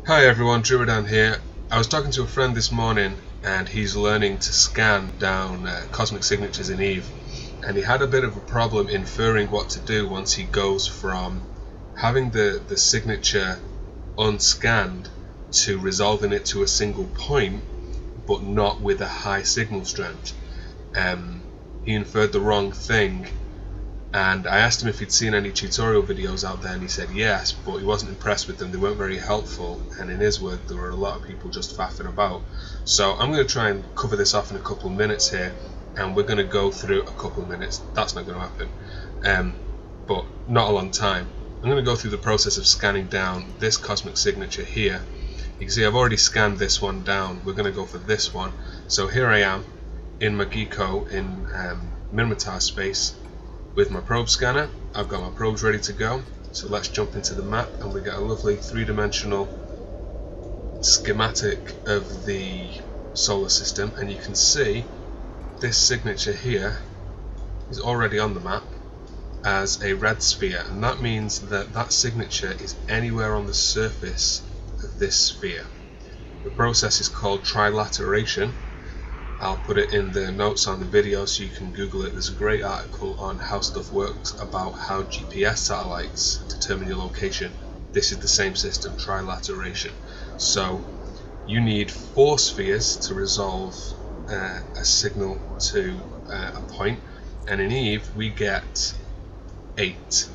Hi everyone, Druidan here. I was talking to a friend this morning and he's learning to scan down cosmic signatures in Eve, and he had a bit of a problem inferring what to do once he goes from having the signature unscanned to resolving it to a single point but not with a high signal strength. He inferred the wrong thing, and I asked him if he'd seen any tutorial videos out there, and he said yes, but he wasn't impressed with them. They weren't very helpful, and in his word, there were a lot of people just faffing about. So I'm going to try and cover this off in a couple of minutes here, and we're going to go through a couple of minutes. That's not going to happen, but not a long time. I'm going to go through the process of scanning down this cosmic signature here. You can see I've already scanned this one down. We're going to go for this one. So here I am in Magico in Minmatar space with my probe scanner. I've got my probes ready to go, so let's jump into the map and we get a lovely three-dimensional schematic of the solar system, and you can see this signature here is already on the map as a red sphere, and that means that that signature is anywhere on the surface of this sphere. The process is called trilateration. I'll put it in the notes on the video so you can Google it. There's a great article on how stuff works about how GPS satellites determine your location. This is the same system, trilateration. So you need 4 spheres to resolve a signal to a point, and in Eve we get 8.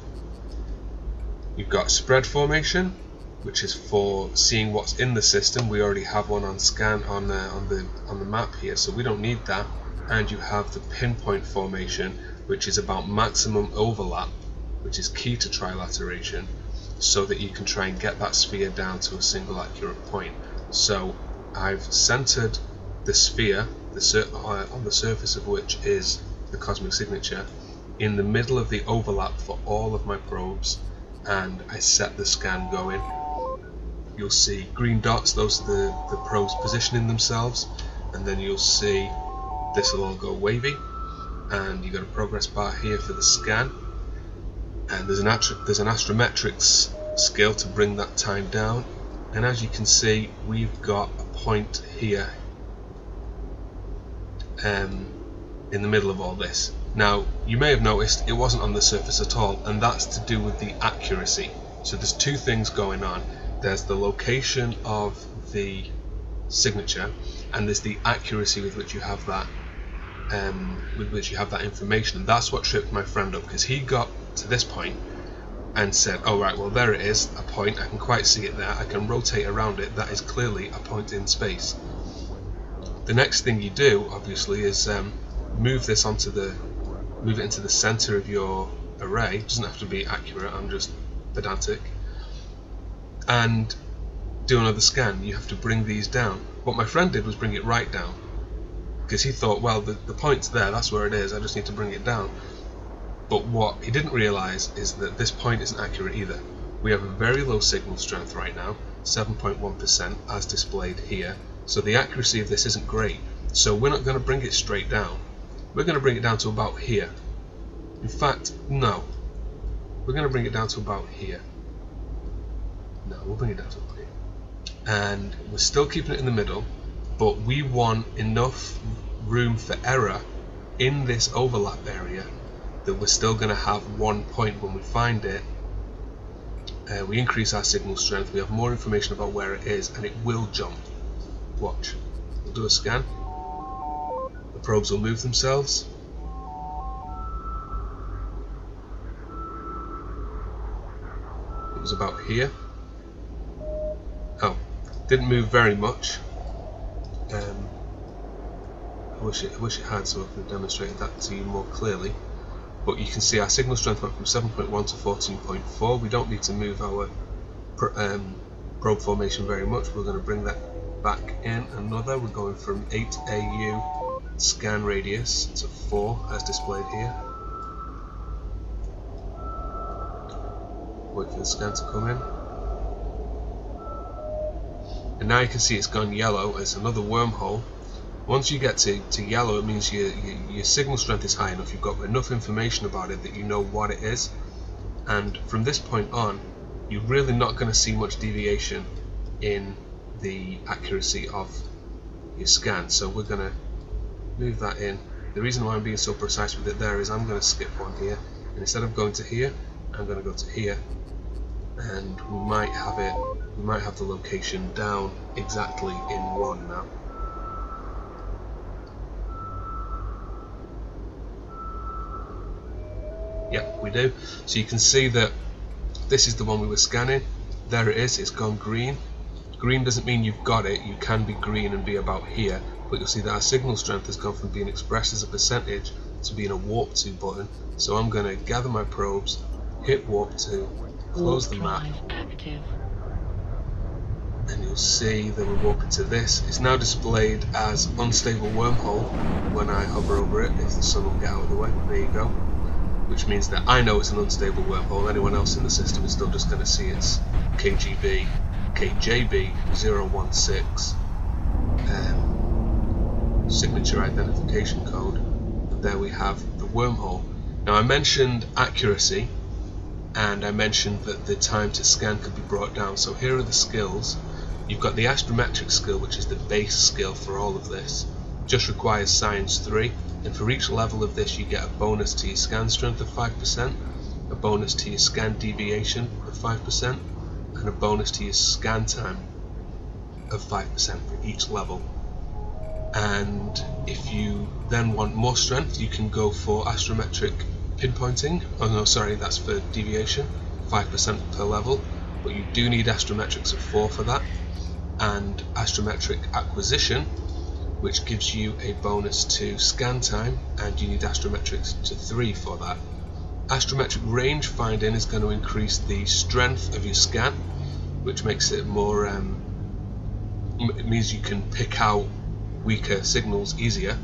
You've got spread formation, which is for seeing what's in the system. We already have one on scan on the map here, so we don't need that. And you have the pinpoint formation, which is about maximum overlap, which is key to trilateration, so that you can try and get that sphere down to a single accurate point. So I've centered the sphere, on the surface of which is the cosmic signature, in the middle of the overlap for all of my probes, and I set the scan going. You'll see green dots, those are the probes positioning themselves, and then you'll see this will all go wavy, and you've got a progress bar here for the scan, and there's an astrometrics scale to bring that time down, and as you can see we've got a point here in the middle of all this. Now you may have noticed it wasn't on the surface at all, and that's to do with the accuracy. So there's 2 things going on. There's the location of the signature, and there's the accuracy with which you have that information. And that's what tripped my friend up, because he got to this point and said, oh right, well there it is, a point, I can quite see it there, I can rotate around it, that is clearly a point in space. The next thing you do obviously is move it into the center of your array. It doesn't have to be accurate, I'm just pedantic, and do another scan. You have to bring these down. What my friend did was bring it right down, because he thought, well, the point's there, that's where it is, I just need to bring it down. But what he didn't realize is that this point isn't accurate either. We have a very low signal strength right now, 7.1% as displayed here, so the accuracy of this isn't great. So we're not going to bring it straight down, we're going to bring it down to about here. In fact, no, we're going to bring it down to about here. No, we'll bring it down to about here. And we're still keeping it in the middle, but we want enough room for error in this overlap area that we're still going to have one point when we find it. We increase our signal strength, we have more information about where it is, and it will jump. Watch. We'll do a scan. The probes will move themselves. It was about here. Oh, didn't move very much. I wish it had, so I could have demonstrated that to you more clearly. But you can see our signal strength went from 7.1 to 14.4. We don't need to move our probe formation very much. We're going to bring that back in another. We're going from 8 AU scan radius to 4 as displayed here. Wait for the scan to come in. And now you can see it's gone yellow. It's another wormhole. Once you get to yellow, it means your signal strength is high enough, you've got enough information about it that you know what it is, and from this point on you're really not going to see much deviation in the accuracy of your scan. So we're going to move that in. The reason why I'm being so precise with it there is I'm going to skip one here, and instead of going to here, I'm going to go to here, and we might have the location down exactly in 1 now. Yep, we do. So you can see that this is the one we were scanning. There it is, it's gone green. Green doesn't mean you've got it, you can be green and be about here, but you'll see that our signal strength has gone from being expressed as a percentage to being a warp to button. So I'm going to gather my probes, hit warp to, close the map, and you'll see that we're warping to this. It's now displayed as unstable wormhole when I hover over it, if the sun will get out of the way. There you go. Which means that I know it's an unstable wormhole. Anyone else in the system is still just going to see its KJB 016 signature identification code, and there we have the wormhole. Now I mentioned accuracy, and I mentioned that the time to scan could be brought down. So here are the skills. You've got the astrometric skill, which is the base skill for all of this. Just requires science 3, and for each level of this you get a bonus to your scan strength of 5%, a bonus to your scan deviation of 5%, and a bonus to your scan time of 5% for each level. And if you then want more strength, you can go for astrometric pinpointing. Oh no, sorry, that's for deviation, 5% per level, but you do need astrometrics of 4 for that, and astrometric acquisition, which gives you a bonus to scan time, and you need astrometrics to 3 for that. Astrometric range finding is going to increase the strength of your scan, which makes it more, it means you can pick out weaker signals easier,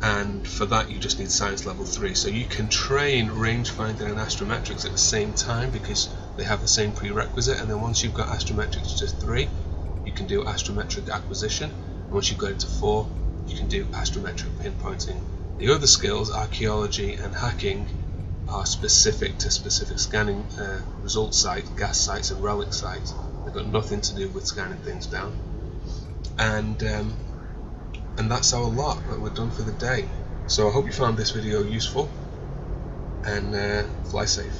and for that you just need science level 3. So you can train range finding and astrometrics at the same time because they have the same prerequisite, and then once you've got astrometrics to 3, you can do astrometric acquisition. Once you've got it to 4, you can do astrometric pinpointing. The other skills, archaeology and hacking, are specific to specific scanning result sites, gas sites and relic sites. They've got nothing to do with scanning things down. And that's our lot. We're done for the day. So I hope you found this video useful, and fly safe.